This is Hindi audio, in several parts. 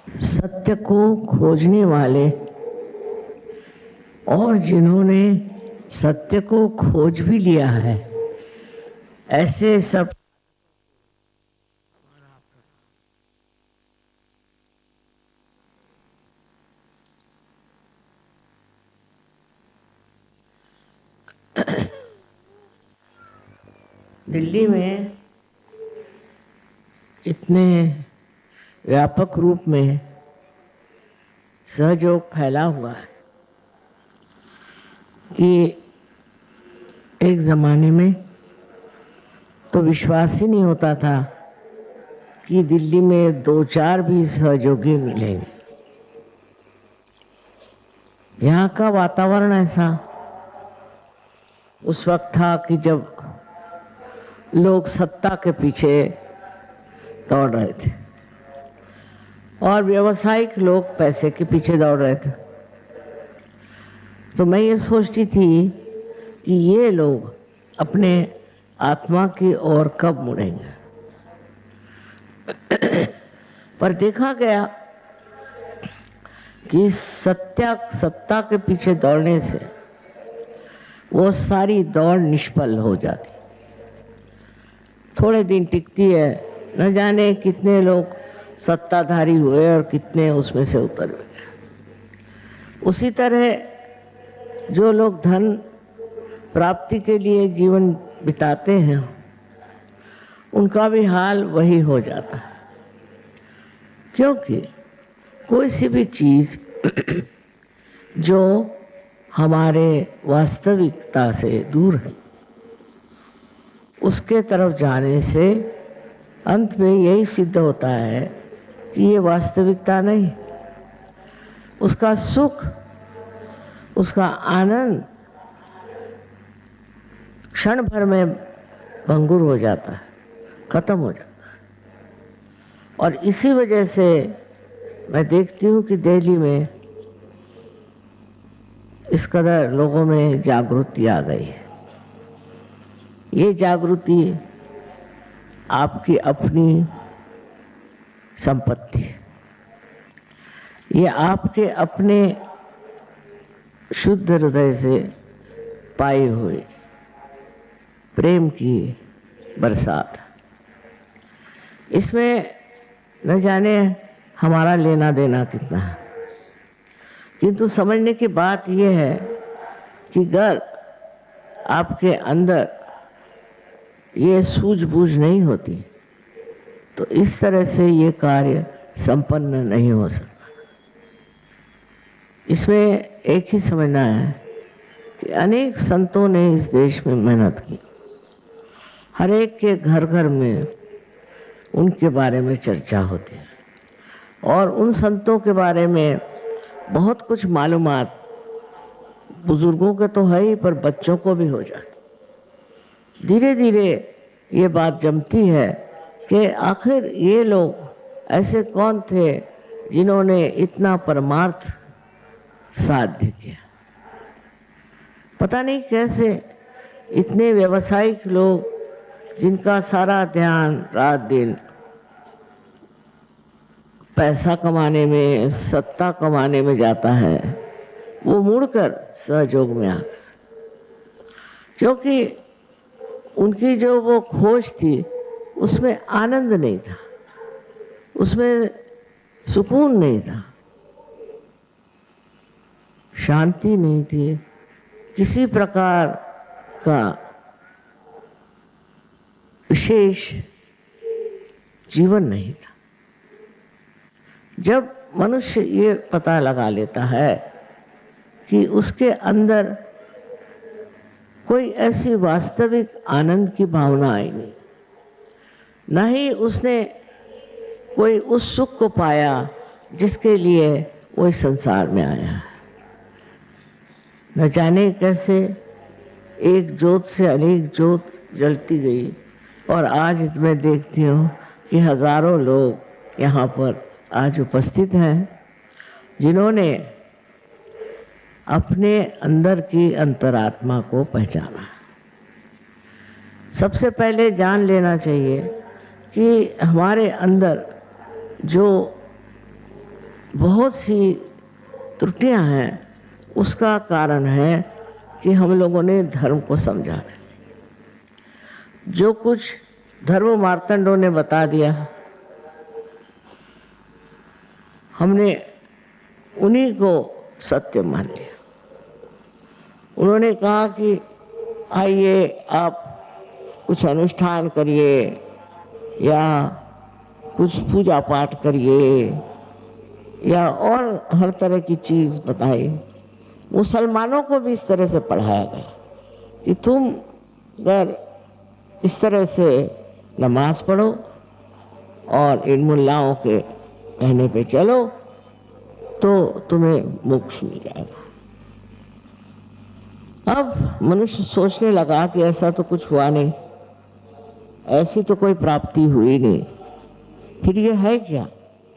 सत्य को खोजने वाले और जिन्होंने सत्य को खोज भी लिया है, ऐसे सब दिल्ली में इतने व्यापक रूप में सहयोग फैला हुआ है कि एक ज़माने में तो विश्वास ही नहीं होता था कि दिल्ली में 2-4 भी सहयोगी मिलेंगे। यहाँ का वातावरण ऐसा उस वक्त था कि जब लोग सत्ता के पीछे दौड़ रहे थे और व्यावसायिक लोग पैसे के पीछे दौड़ रहे थे। तो मैं ये सोचती थी कि ये लोग अपने आत्मा की ओर कब मुड़ेंगे। पर देखा गया कि सत्ता के पीछे दौड़ने से वो सारी दौड़ निष्फल हो जाती, थोड़े दिन टिकती है। न जाने कितने लोग सत्ताधारी हुए और कितने उसमें से उतर गए। उसी तरह जो लोग धन प्राप्ति के लिए जीवन बिताते हैं, उनका भी हाल वही हो जाता है, क्योंकि कोई सी भी चीज जो हमारे वास्तविकता से दूर है, उसके तरफ जाने से अंत में यही सिद्ध होता है कि ये वास्तविकता नहीं। उसका सुख, उसका आनंद क्षण भर में भंगुर हो जाता है, खत्म हो जाता है। और इसी वजह से मैं देखती हूँ कि दिल्ली में इस कदर लोगों में जागृति आ गई है। ये जागृति आपकी अपनी संपत्ति है, ये आपके अपने शुद्ध हृदय से पाई हुई प्रेम की बरसात। इसमें न जाने हमारा लेना देना कितना है, किंतु समझने की बात यह है कि अगर आपके अंदर ये सूझबूझ नहीं होती तो इस तरह से ये कार्य संपन्न नहीं हो सकता। इसमें एक ही समझना है कि अनेक संतों ने इस देश में मेहनत की, हर एक के घर घर में उनके बारे में चर्चा होती है और उन संतों के बारे में बहुत कुछ मालूमात बुजुर्गों के तो है ही, पर बच्चों को भी हो जाती। धीरे धीरे ये बात जमती है कि आखिर ये लोग ऐसे कौन थे जिन्होंने इतना परमार्थ साध्य किया। पता नहीं कैसे इतने व्यावसायिक लोग जिनका सारा ध्यान रात दिन पैसा कमाने में, सत्ता कमाने में जाता है, वो मुड़कर सहयोग में आ गए, क्योंकि उनकी जो वो खोज थी उसमें आनंद नहीं था, उसमें सुकून नहीं था, शांति नहीं थी, किसी प्रकार का विशेष जीवन नहीं था। जब मनुष्य ये पता लगा लेता है कि उसके अंदर कोई ऐसी वास्तविक आनंद की भावना आई नहीं, न ही उसने कोई उस सुख को पाया जिसके लिए वो इस संसार में आया है। न जाने कैसे एक ज्योत से अनेक ज्योत जलती गई और आज मैं देखती हूँ कि हजारों लोग यहाँ पर आज उपस्थित हैं जिन्होंने अपने अंदर की अंतरात्मा को पहचाना। सबसे पहले जान लेना चाहिए कि हमारे अंदर जो बहुत सी त्रुटियां हैं, उसका कारण है कि हम लोगों ने धर्म को समझा नहीं। जो कुछ धर्म मार्तंडों ने बता दिया, हमने उन्हीं को सत्य मान लिया। उन्होंने कहा कि आइए आप कुछ अनुष्ठान करिए या कुछ पूजा पाठ करिए या और हर तरह की चीज बताई। मुसलमानों को भी इस तरह से पढ़ाया गया कि तुम अगर इस तरह से नमाज पढ़ो और इन मुल्लाओं के कहने पे चलो तो तुम्हें मोक्ष मिल जाएगा। अब मनुष्य सोचने लगा कि ऐसा तो कुछ हुआ नहीं, ऐसी तो कोई प्राप्ति हुई नहीं, फिर ये है क्या?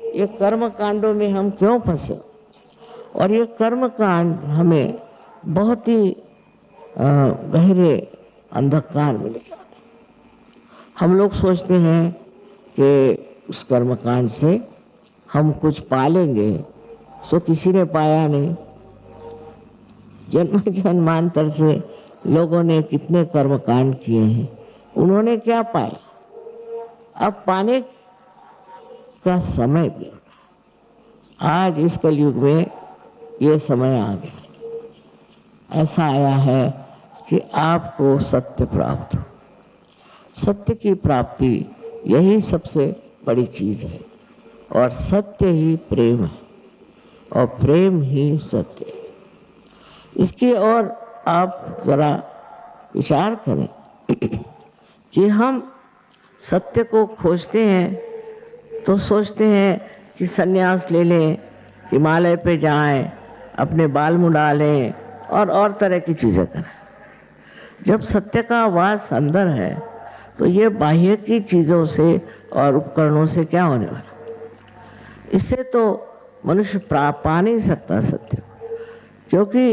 ये कर्म कांडों में हम क्यों फंसे? और ये कर्म कांड हमें बहुत ही गहरे अंधकार में ले जाते हैं। हम लोग सोचते हैं कि उस कर्म कांड से हम कुछ पालेंगे, सो किसी ने पाया नहीं। जन्म जन्मांतर से लोगों ने कितने कर्म कांड किए हैं, उन्होंने क्या पाया? अब पाने का समय भी आज इस कलयुग में ये समय आ गया, ऐसा आया है कि आपको सत्य प्राप्त हो। सत्य की प्राप्ति यही सबसे बड़ी चीज है, और सत्य ही प्रेम है और प्रेम ही सत्य है। इसकी ओर आप जरा विचार करें कि हम सत्य को खोजते हैं तो सोचते हैं कि सन्यास ले लें, हिमालय पे जाएं, अपने बाल मुंडा लें और तरह की चीजें करें। जब सत्य का वास अंदर है तो ये बाह्य की चीजों से और उपकरणों से क्या होने वाला? इससे तो मनुष्य पा नहीं सकता सत्य, क्योंकि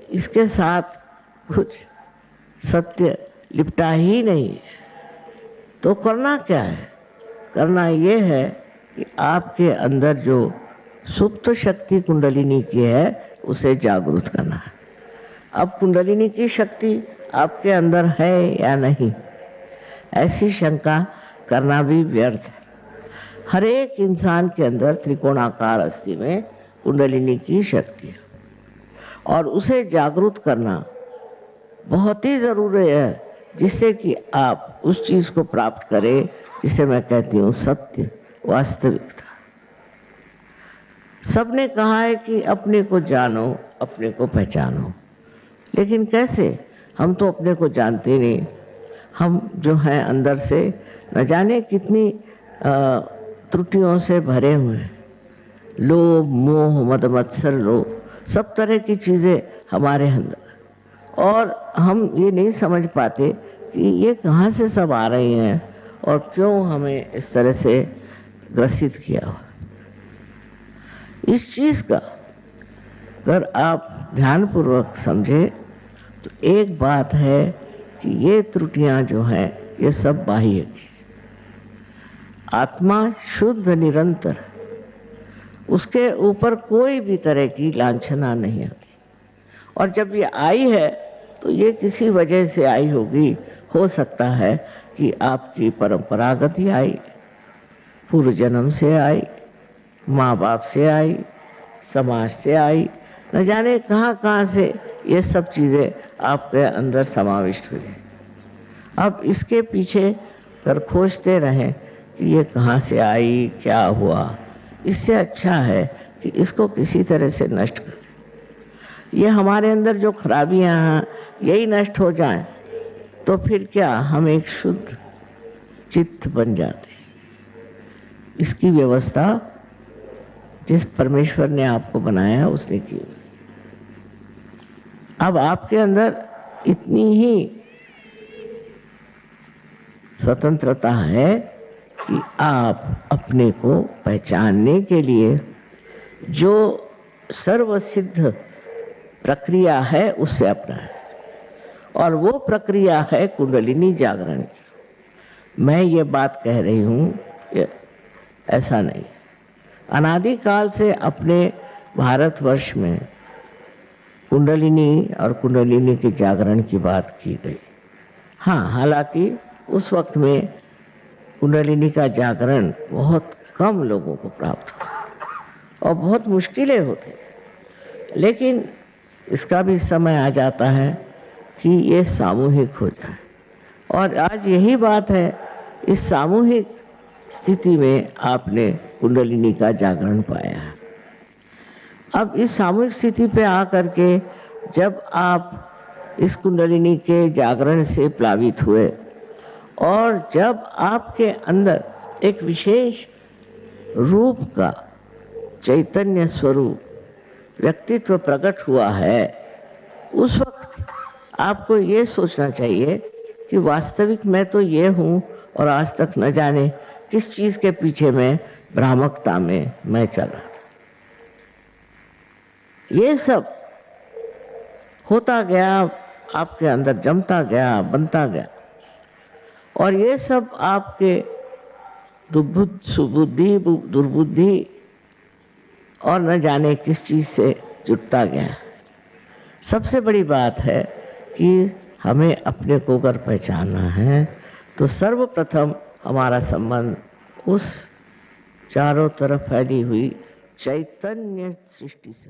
इसके साथ कुछ सत्य लिपटा ही नहीं है। तो करना क्या है? करना ये है कि आपके अंदर जो सुप्त शक्ति कुंडलिनी की है उसे जागृत करना है। अब कुंडलिनी की शक्ति आपके अंदर है या नहीं, ऐसी शंका करना भी व्यर्थ है। हर एक इंसान के अंदर त्रिकोणाकार अस्थि में कुंडलिनी की शक्ति है और उसे जागृत करना बहुत ही जरूरी है, जिससे कि आप उस चीज को प्राप्त करें जिसे मैं कहती हूँ सत्य, वास्तविकता। सबने कहा है कि अपने को जानो, अपने को पहचानो, लेकिन कैसे? हम तो अपने को जानते नहीं। हम जो हैं अंदर से न जाने कितनी त्रुटियों से भरे हुए हैं। लोभ, मोह, मद, मत्सर, लोभ, सब तरह की चीजें हमारे अंदर, और हम ये नहीं समझ पाते कि ये कहाँ से सब आ रही हैं और क्यों हमें इस तरह से ग्रसित किया हुआ। इस चीज का अगर आप ध्यानपूर्वक समझे तो एक बात है कि ये त्रुटियां जो हैं ये सब बाह्य की। आत्मा शुद्ध निरंतर, उसके ऊपर कोई भी तरह की लांछना नहीं आती, और जब ये आई है तो ये किसी वजह से आई होगी। हो सकता है कि आपकी परंपरागत ही आई, पूर्व जन्म से आई, माँ बाप से आई, समाज से आई, न जाने कहाँ कहाँ से ये सब चीजें आपके अंदर समाविष्ट हुई हैं। अब इसके पीछे कर खोजते रहें कि ये कहाँ से आई, क्या हुआ। इससे अच्छा है कि इसको किसी तरह से नष्ट कर दें। ये हमारे अंदर जो खराबियां हैं यही नष्ट हो जाएं तो फिर क्या हम एक शुद्ध चित्त बन जाते हैं। इसकी व्यवस्था जिस परमेश्वर ने आपको बनाया उसने की। अब आपके अंदर इतनी ही स्वतंत्रता है कि आप अपने को पहचानने के लिए जो सर्वसिद्ध प्रक्रिया है उससे अपनाएं, और वो प्रक्रिया है कुंडलिनी जागरण की। मैं ये बात कह रही हूँ, ऐसा नहीं, अनादिकाल से अपने भारतवर्ष में कुंडलिनी और कुंडलिनी के जागरण की बात की गई। हाँ, हालांकि उस वक्त में कुंडलिनी का जागरण बहुत कम लोगों को प्राप्त होता और बहुत मुश्किलें होती, लेकिन इसका भी समय आ जाता है कि ये सामूहिक हो जाए। और आज यही बात है, इस सामूहिक स्थिति में आपने कुंडलिनी का जागरण पाया है। अब इस सामूहिक स्थिति पे आकर के जब आप इस कुंडलिनी के जागरण से प्लावित हुए और जब आपके अंदर एक विशेष रूप का चैतन्य स्वरूप व्यक्तित्व प्रकट हुआ है, उस वक्त आपको ये सोचना चाहिए कि वास्तविक मैं तो ये हूँ और आज तक न जाने किस चीज़ के पीछे मैं भ्रामकता में मैं चल रहा था। ये सब होता गया, आपके अंदर जमता गया, बनता गया, और ये सब आपके सुबुद्धि दुर्बुद्धि और न जाने किस चीज़ से जुटता गया। सबसे बड़ी बात है कि हमें अपने को अगर पहचानना है तो सर्वप्रथम हमारा संबंध उस चारों तरफ फैली हुई चैतन्य सृष्टि से